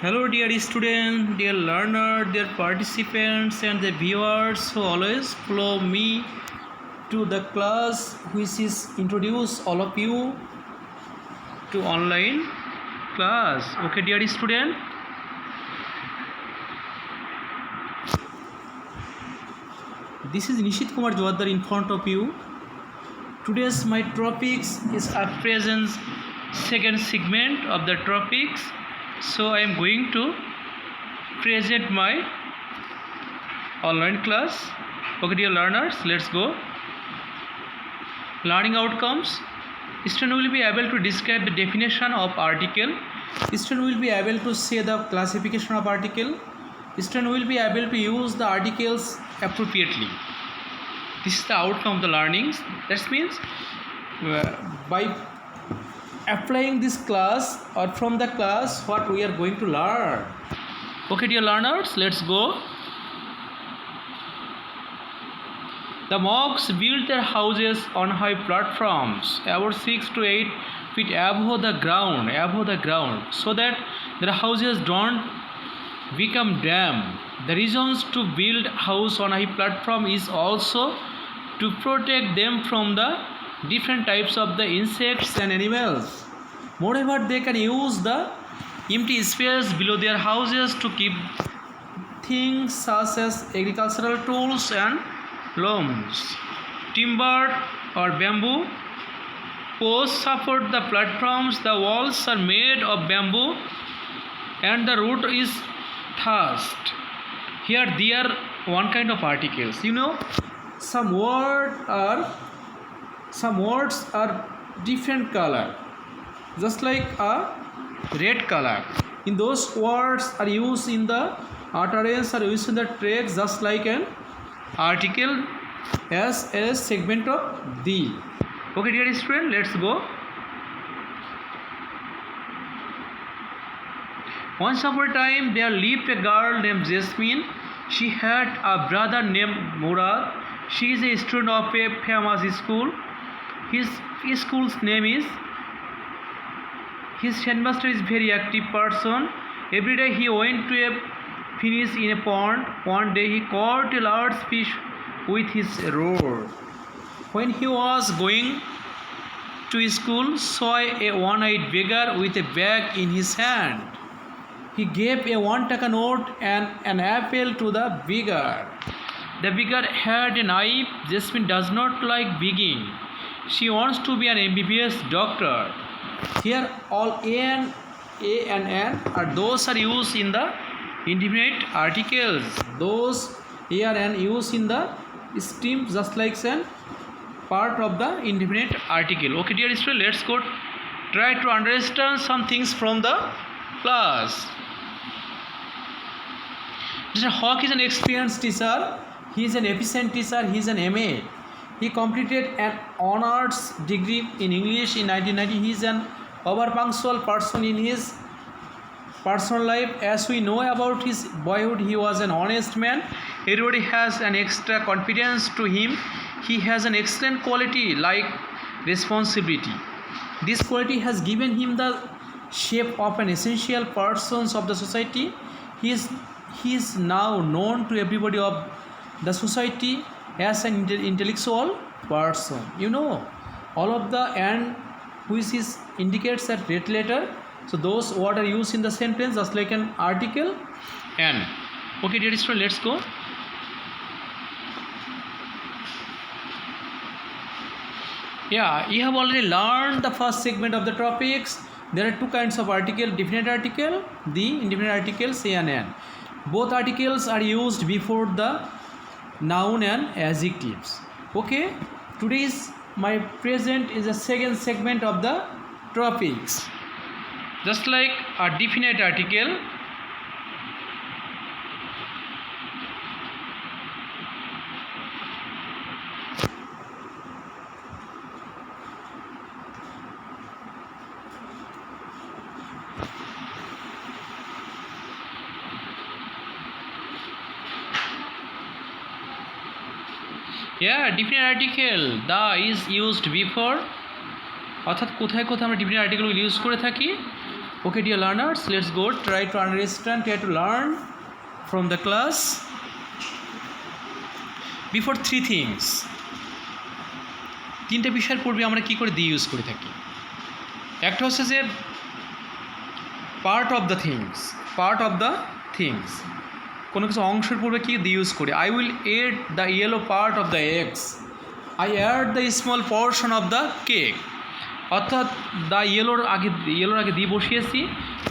Hello, dear students, dear learner, dear participants, and the viewers who always follow me to the class, which is introduce all of you to online class. Okay, dear student. This is Nishit Kumar Joadar in front of you. Today's my topics is a present second segment of the topics. So I am going to present my online class. Okay, dear learners, let's go. Learning outcomes. Student will be able to describe the definition of article. Student will be able to say the classification of article. Student will be able to use the articles appropriately. This is the outcome of the learnings. That means by applying this class or from the class what we are going to learn. Okay, dear learners, let's go. The monks built their houses on high platforms about 6 to 8 feet above the ground, so that their houses don't become damp. The reasons to build house on a high platform is also to protect them from the different types of the insects and animals. Moreover, they can use the empty space below their houses to keep things such as agricultural tools and looms. Timber or bamboo posts support the platforms. The walls are made of bamboo and the roof is thatched. Here there are one kind of articles. Some words are different color, just like a red color. In those words are used in the utterance, are used in the text, just like an article as a segment of the. Okay, dear student, let's go. Once upon a time there lived a girl named Jasmine. She had a brother named Murad. She is a student of a famous school. His school's name is. His headmaster is very active person. Every day he went to a finish in a pond. One day he caught a large fish with his rod. When he was going to school, saw a one-eyed beggar with a bag in his hand. He gave a 1 taka note and an apple to the beggar. The beggar had a knife. Jasmine does not like begging. She wants to be an MBBS doctor. Here all A and N are those are used in the indefinite articles. Those A and N used in the stream just like an part of the indefinite article. Okay, dear students, let's go try to understand some things from the class. Mr. Hawk is an experienced teacher. He is an efficient teacher. He is an MA. He completed an honors degree in English in 1990. He is an over-punctual person in his personal life. As we know about his boyhood, he was an honest man. Everybody has an extra confidence to him. He has an excellent quality like responsibility. This quality has given him the shape of an essential person of the society. He is now known to everybody of the society as an intellectual person. All of the and which is indicates a red letter. So those words are used in the sentence just like an article and. Okay, dear student, let's go. Yeah, you have already learned the first segment of the topics. There are two kinds of article: definite article, the indefinite articles A and N. Both articles are used before the noun and adjectives. Okay, today's my present is the second segment of the topics. Just like a definite article, definite article the is used before অর্থাৎ কোথায় কোথায় আমরা definite আর্টিকেলগুলো use করে থাকি Okay, dear learners, let's go try to understand, try to learn from the class. Before three things, তিনটে বিষয়ের পূর্বে আমরা কি করে দি ইউজ করে থাকি। একটা হচ্ছে যে পার্ট অফ দ্য থিংস, কোনো কিছু অংশের পূর্বে কি দি ইউজ করি। I will add the yellow part of the eggs, I add the small portion of the cake. অর্থাৎ দ্য ইয়েলোর আগে দি বসিয়েছি,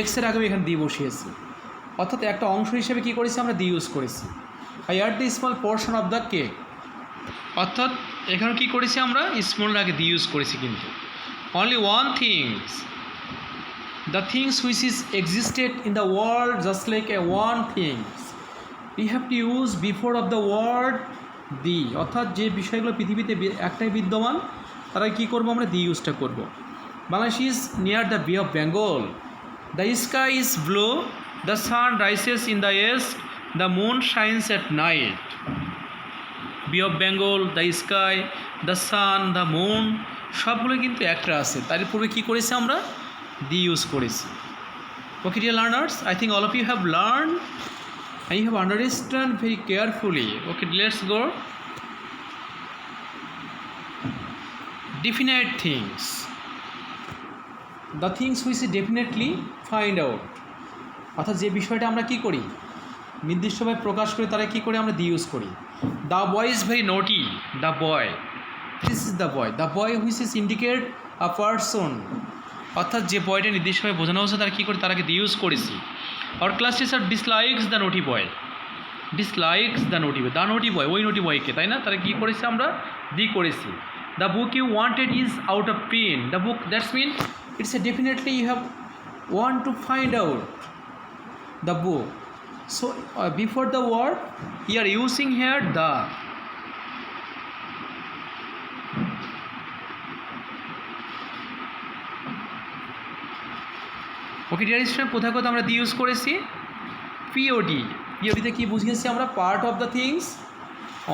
এক্সের আগে এখানে দি বসিয়েছি, অর্থাৎ একটা অংশ হিসেবে কী করেছি আমরা দি ইউজ করেছি। I add the small portion of the cake, অর্থাৎ এখানে কী করেছি আমরা স্মলের আগে দি ইউজ করেছি। কিন্তু only one things, the things which is existed in the world just like a one things, you have to use before of the word the. অর্থাৎ যে বিষয়গুলো পৃথিবীতে একটাই বিদ্যমান, তারা কী করবো আমরা দি ইউজটা করবো। Bangladesh is near the Bay of Bengal, the sky is blue, the sun rises in the east, the moon shines at night. Bay of Bengal, the sky, the sun, the moon সবগুলো কিন্তু একটা আছে, তার পূর্বে কী করেছি আমরা দি ইউজ করেছি। Okay dear learners, I think all of you have learn and you have understand very carefully. Okay, let's go. Definite things, the things which we definitely find out, অর্থাৎ যে বিষয়টা আমরা কি করি নির্দিষ্টভাবে প্রকাশ করি, তারা কি করে আমরা দি ইউজ করি। দ্য বয় ইজ ভেরি নটি, the boy, this is the boy, the boy which is indicate a person, অর্থাৎ যে বয়টা নির্দিষ্টভাবে বোঝানো হচ্ছে তারা কী করে তারাকে দি ইউজ করেছি। আর class teacher dislikes the naughty boy, dislikes the naughty boy, ওই নোটি বয়কে, তাই না, তারা কী করেছে আমরা দি করেছি। The book you wanted is out of print, the book, that's mean it's a definitely you have want to find out the book. So before the word you are using here the. Okay dear student, কোথায় কোথায় আমরা the use করেছি POD. পিওডিতে কী বুঝিয়েছি আমরা part of the things,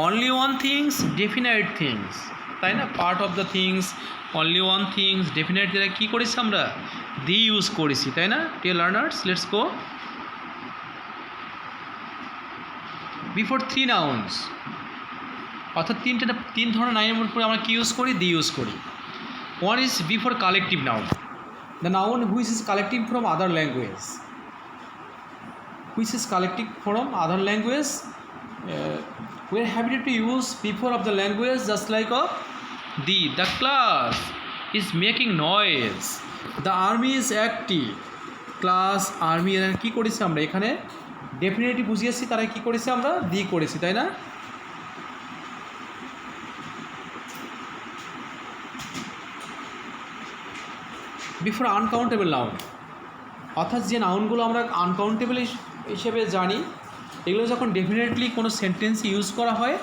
only one things, definite things, তাই না। Part of the things, only one things, definite দ্বারা কী করেছি আমরা দি ইউজ করেছি, তাই না। Dear learners, let's go. Before three nouns, অর্থাৎ তিন ধরনের নাউনের উপরে আমরা কী ইউজ করি দি ইউজ করি। One is before collective noun, the noun which is collecting from other language, we are happy to use before of the language just like of the class is making noise, the army is active, class army এর কি করেছি আমরা এখানে definitely বুঝিয়েছি, তারা কি করেছি আমরা দি করেছি, তাই না। বিফোর আনকাউন্টেবল নাউন, অর্থাৎ যে নাউনগুলো আমরা আনকাউন্টেবল হিসেবে জানি, এগুলো যখন ডেফিনেটলি কোনো সেন্টেন্স ইউজ করা হয়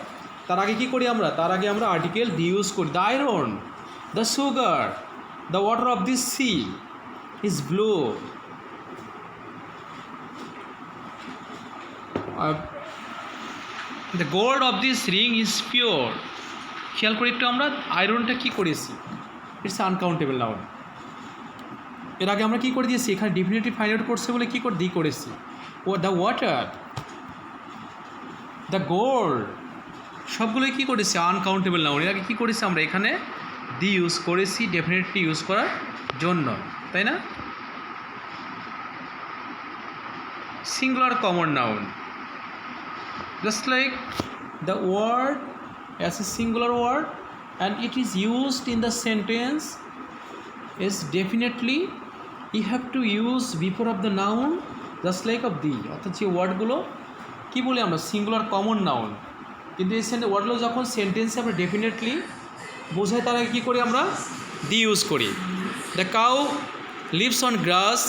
তার আগে কী করি আমরা, তার আগে আমরা আর্টিকেল দি ইউজ করি। The iron, the sugar, the water of this sea is blue, the gold of this ring is pure. খেয়াল করে একটু আমরা আয়রনটা কী করেছি, ইটস আনকাউন্টেবল নাউন। এর আগে আমরা কী করে দিয়েছি এখানে ডেফিনেটলি ফাইন্ড আউট করছে বলে কী করে দি করেছি। ও দ্য ওয়াটার, দ্য গোল্ড সবগুলোই কী করেছি আনকাউন্টেবল নাউন। এর আগে কী করেছি আমরা এখানে দি ইউজ করেছি ডেফিনেটলি ইউজ করার জন্য, তাই না। Singular common noun, just like the word as a singular word and it is used in the sentence is definitely you have to use before of the noun just like of the, অর্থাৎ যে ওয়ার্ডগুলো কী বলি আমরা singular common noun, কিন্তু এই ওয়ার্ডগুলো যখন সেন্টেন্সে আমরা ডেফিনেটলি বোঝাই তার আগে কী করি আমরা দি ইউজ করি। The cow lives on grass,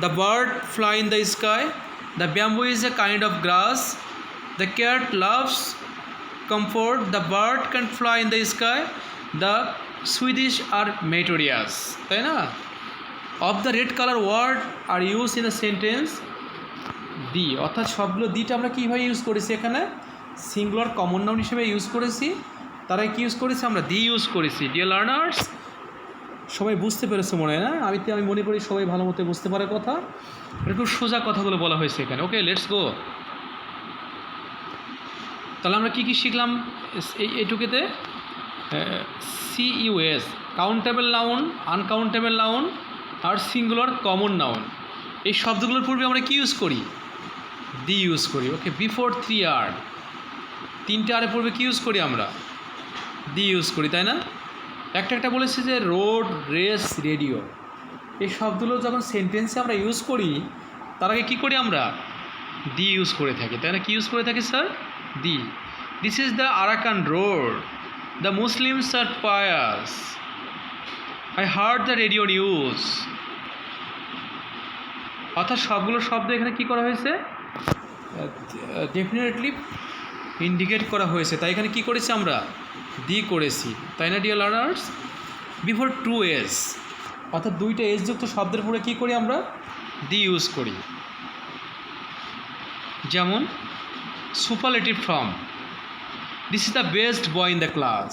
the bird fly in the sky, the bamboo is a kind of grass, the cat loves comfort, the bird can fly in the sky, the Swedish are meritorious, তাই না। Of the red colour word are use in the sentence the, অর্থাৎ সবগুলো দিটা আমরা কীভাবে use করেছি এখানে singular common noun হিসেবে ইউজ করেছি, তারাই কী ইউজ করেছি আমরা দি ইউজ করেছি। ডিয়ার লার্নার্স, সবাই বুঝতে পেরেছে মনে হয় না? আমি মনে করি সবাই ভালো মতো বুঝতে পারে কথা। একটু সোজা কথাগুলো বলা হয়েছে এখানে। Okay, let's go. তাহলে আমরা কী কী শিখলাম এইটুকুতে? CUS, countable noun, uncountable noun আর সিঙ্গুলার কমন নাউন। এই শব্দগুলোর পূর্বে আমরা কি ইউজ করি? দি ইউজ করি। ওকে, বিফোর 3R, 3টে আরের পূর্বে কী ইউজ করি আমরা? দি ইউজ করি, তাই না? একটা বলেছি যে রোড, রেস, রেডিও, এই শব্দগুলো যখন সেন্টেন্সে আমরা ইউজ করি তার আগে কী করি আমরা? দি ইউজ করে থাকি, তাই না? কী ইউজ করে থাকি sir? The. This is the Arakan road, the Muslims R pious, I hard the radio news. অর্থাৎ সবগুলো শব্দ এখানে কী করা হয়েছে? ডেফিনেটলি ইন্ডিকেট করা হয়েছে, তাই এখানে কী করেছি আমরা? দি করেছি, তাই না ডিয়ার লার্নার্স? বিফোর 2S, অর্থাৎ 2টা এস যুক্ত শব্দের পরে কী করি আমরা? দি ইউজ করি। যেমন superlative form, this is the best boy in the class.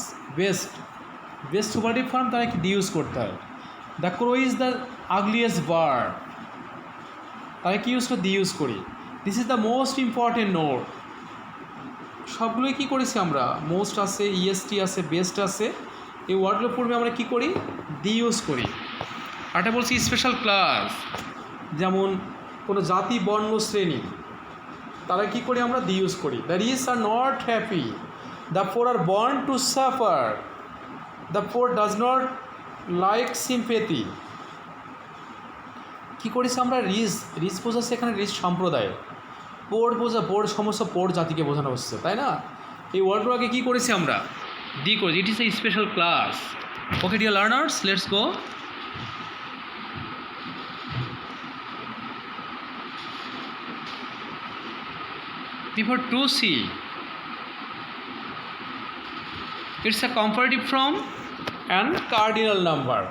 Best superlative form তারা কি দি ইউজ করতে হয়। The crow is the ugliest bird, তারা কি ইউজ করে? দি ইউজ করি। This is the most important note, সবগুলোই কী করেছি আমরা? মোস্ট আছে, EST আছে, বেস্ট আছে, এই ওয়ার্ডগুলোর পূর্বে আমরা কী করি? দি ইউজ করি। আরেকটা বলছি স্পেশাল ক্লাস, যেমন কোনো জাতি, বর্ণ, শ্রেণী, তারা কী করি আমরা? দি ইউজ করি। The rich are not happy, the poor are born to suffer, the poor does not like sympathy. কী করেছি আমরা? রিচ বোঝাচ্ছে এখানে রিচ সম্প্রদায়, পোর সমস্ত পোর জাতিকে বোঝানো হচ্ছে, তাই না? এই ওয়ার্ডগুলোকে কী করেছি আমরা? দি করেছি। It is a special class. Okay dear learners, let's go. Before 2C, it's a comparative from and cardinal number.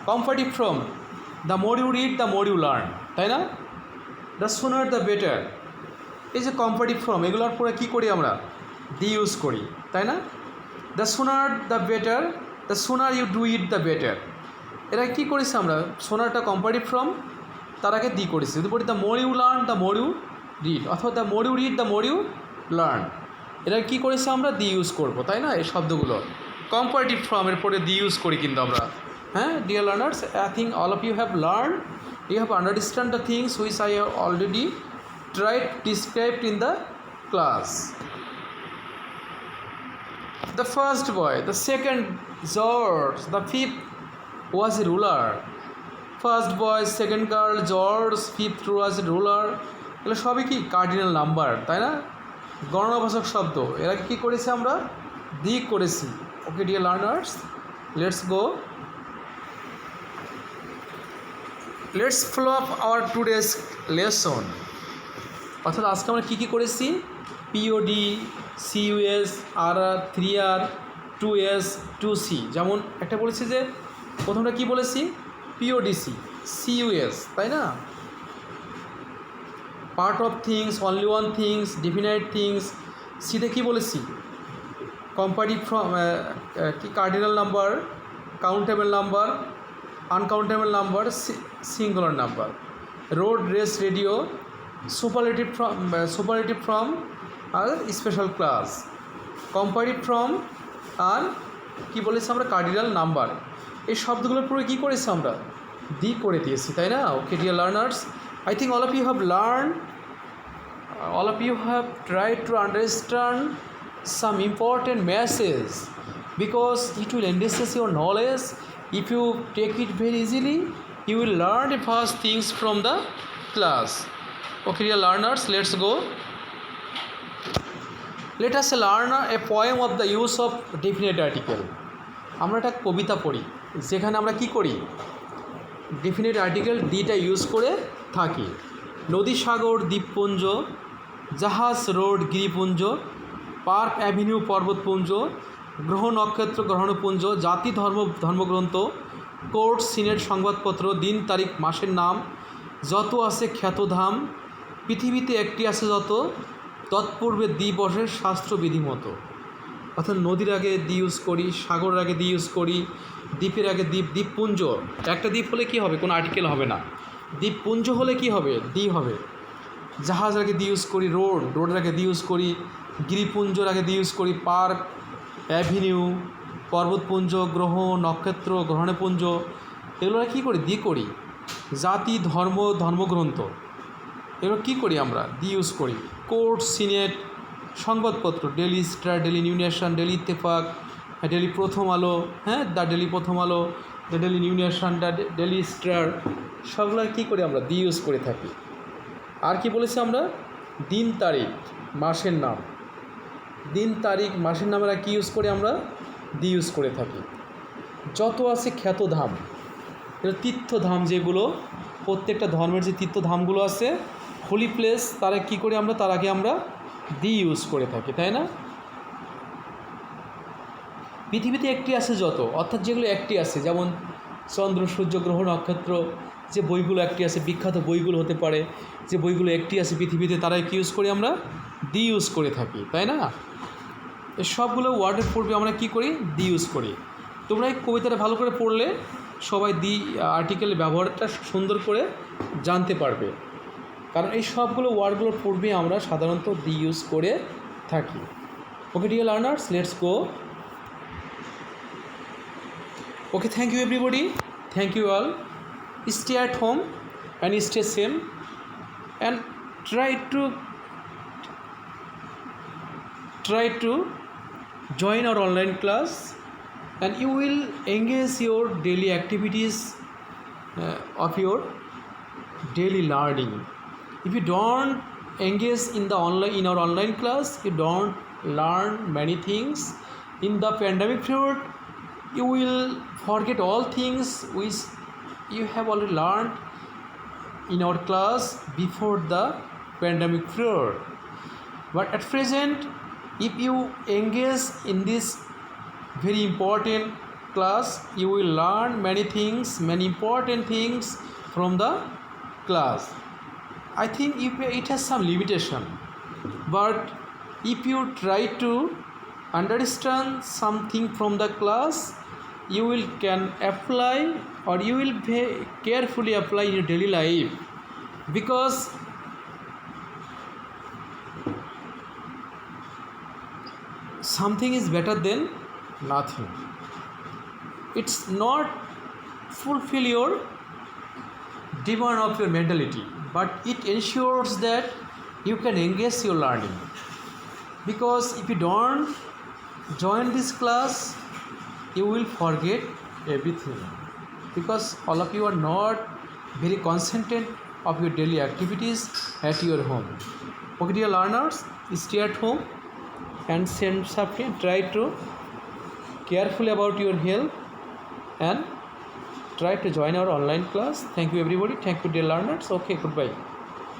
Comparative from, the more you read, the more you learn, তাই না? The sooner the better. এই যে comparative from, এগুলোর পরে কী করি আমরা? The use করি, তাই না? The sooner the better, the sooner you do it the better. এরা কী করেছি আমরা? সোনারটা comparative from, তার আগে দি করেছি। যদি বলি the more you learn, the more you read, অথবা the more you read the more you learn, এটা কী করেছে আমরা? দি ইউজ করবো, তাই না? এই শব্দগুলো কম্পারেটিভ ফর্মের পরে দি ইউজ করি কিন্তু আমরা। হ্যাঁ dear learners, I think all of you have learn, you have understand the things which I have already tried described in the class. The first boy, the second George, the fifth was a ruler. First boy, second girl, George, fifth was a ruler, এগুলো সবই কি? Cardinal number, তাই না? গণনাবাচক শব্দ, এরা কী করেছি আমরা? The করেছি। Okay dear learners, let's go, let's follow up hour today's lesson. অর্থাৎ আজকে আমরা কী কী করেছি? POD, CUS, RR, 3R, 2S, 2C। যেমন একটা বলেছি যে প্রথমটা কী বলেছি? PODC, CUS, তাই না? Part of things, only one things, definite things. সিতে কী বলেছি? কম্পারেটিভ ফ্রম, কি cardinal number, countable number, uncountable number, singular number. Road, race, radio, superlative form আর স্পেশাল ক্লাস। কম্পারেটিভ ফ্রম আর কী বলেছি আমরা? Cardinal number. এই শব্দগুলোর পুরো কী করেছি আমরা? দি করে দিয়েছি, তাই না? ওকে dear learners, I think all of you have learned, all of you have tried to understand some important message, because it will enhance your knowledge. If you take it very easily, you will learn the first things from the class. Okay dear learners, let's go. Let us learn a poem of the use of definite article. আমরা একটা কবিতা পড়ি যেখানে আমরা কি করি? Definite article দিটা use করে থাকি। নদী, সাগর, দ্বীপপুঞ্জ, জাহাজ, রোড, গিরিপুঞ্জ, পার্ক, অ্যাভিনিউ, পর্বতপুঞ্জ, গ্রহ, নক্ষত্র, গ্রহণপুঞ্জ, জাতি, ধর্মগ্রন্থ, কোর্ট, সিনেট, সংবাদপত্র, দিন, তারিখ, মাসের নাম, যত আছে খ্যাতধাম, পৃথিবীতে একটি আছে যত, তৎপূর্বে দিবসের শাস্ত্র বিধিমতো। অর্থাৎ নদীর আগে দি ইউজ করি, সাগরের আগে দি ইউজ করি, দ্বীপের আগে দ্বীপ, দ্বীপপুঞ্জ। একটা দ্বীপ হলে কি হবে, কোনো আর্টিকেল হবে না। দ্বীপপুঞ্জ হলে কি হবে, দি হবে। জাহাজের আগে দি ইউজ করি, রোডের আগে দি ইউজ করি, গিরিপুঞ্জর আগে দি ইউজ করি, পার্ক, অ্যাভিনিউ, পর্বতপুঞ্জ, গ্রহ, নক্ষত্র, গ্রহণপুঞ্জ, এগুলো কী করি, দি করি। জাতি, ধর্ম, ধর্মগ্রন্থ, এগুলো কী করি আমরা, দি ইউজ করি। কোর্ট, সিনেট, সংবাদপত্র, daily star, daily new nation, daily Ittefaq, daily প্রথম আলো, হ্যাঁ, দ্য ডেলি প্রথম আলো, the daily new nation, the daily star, সবগুলো কী করি আমরা, দি ইউজ করে থাকি। আর কি বলেছি আমরা, দিন তারিখ মাসের নাম, দিন তারিখ মাসের নামেরা কী ইউজ করি আমরা, দি ইউজ করে থাকি। যত আছে খ্যাতধাম, এটা তীর্থধাম, যেগুলো প্রত্যেকটা ধর্মের যে তীর্থধামগুলো আছে, হোলি প্লেস, তারা কী করি আমরা, তার আগে আমরা দি ইউজ করে থাকি, তাই না। পৃথিবীতে একটি আছে যত, অর্থাৎ যেগুলো একটি আছে, যেমন চন্দ্র, সূর্য, গ্রহ, নক্ষত্র, যে বইগুলো একটি আছে, বিখ্যাত বইগুলো হতে পারে, যে বইগুলো একটি আছে পৃথিবীতে, তারাই কী ইউজ করি আমরা, দি ইউজ করে থাকি, তাই না। এই সবগুলো ওয়ার্ডের পূর্বে আমরা কী করি, দি ইউজ করি। তোমরা এই কবিতাটা ভালো করে পড়লে সবাই দি আর্টিকেলের ব্যবহারটা সুন্দর করে জানতে পারবে, কারণ এই সবগুলো ওয়ার্ডগুলোর পূর্বে আমরা সাধারণত দি ইউজ করে থাকি। ওকে dear learners, let's go. Okay, thank you everybody. Thank you all. Stay at home and stay safe and try to join our online class, and you will engage your daily activities of your daily learning. If you don't engage in our online class, you don't learn many things. In the pandemic period, you will forget all things which you have already learned in our class before the pandemic period. But at present, if you engage in this very important class, you will learn many things, many important things from the class. I think it has some limitation, but if you try to understand something from the class, you can apply, or you will carefully apply in your daily life, because something is better than nothing. It's not fulfill your demand of your mentality, but it ensures that you can engage your learning. Because if you don't join this class, you will forget everything, because all of you are not very concentrated of your daily activities at your home. Okay, dear learners, stay at home and try to carefully about your health and try to join our online class. Thank you everybody. Thank you, dear learners. Okay, goodbye.